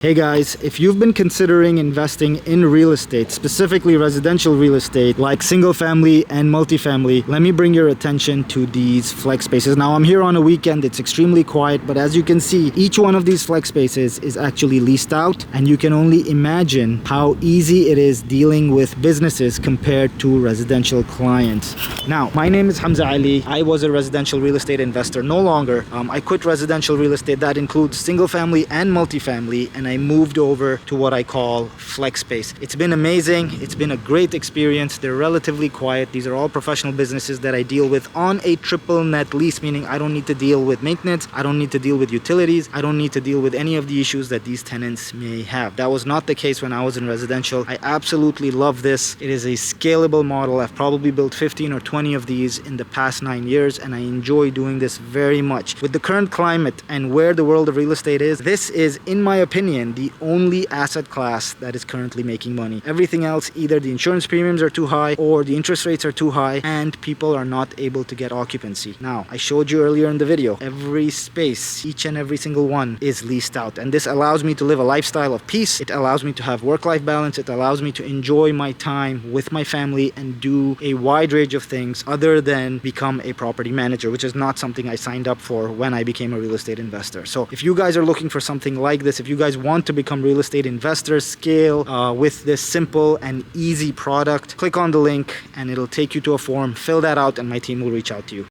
Hey guys, if you've been considering investing in real estate, specifically residential real estate like single family and multifamily, let me bring your attention to these flex spaces. Now I'm here on a weekend, it's extremely quiet, but as you can see, each one of these flex spaces is actually leased out, and you can only imagine how easy it is dealing with businesses compared to residential clients. Now, my name is Hamza Ali. I was a residential real estate investor, no longer. I quit residential real estate. That includes single family and multifamily, and I moved over to what I call flex space. It's been amazing. It's been a great experience. They're relatively quiet. These are all professional businesses that I deal with on a triple net lease, meaning I don't need to deal with maintenance. I don't need to deal with utilities. I don't need to deal with any of the issues that these tenants may have. That was not the case when I was in residential. I absolutely love this. It is a scalable model. I've probably built 15 or 20 of these in the past 9 years, and I enjoy doing this very much. With the current climate and where the world of real estate is, this is, in my opinion, the only asset class that is currently making money. Everything else, either the insurance premiums are too high or the interest rates are too high and people are not able to get occupancy. Now, I showed you earlier in the video, every space, each and every single one is leased out, and this allows me to live a lifestyle of peace. It allows me to have work-life balance. It allows me to enjoy my time with my family and do a wide range of things other than become a property manager, which is not something I signed up for when I became a real estate investor. So if you guys are looking for something like this, if you guys want to become real estate investors, scale with this simple and easy product, click on the link and it'll take you to a form. Fill that out and my team will reach out to you.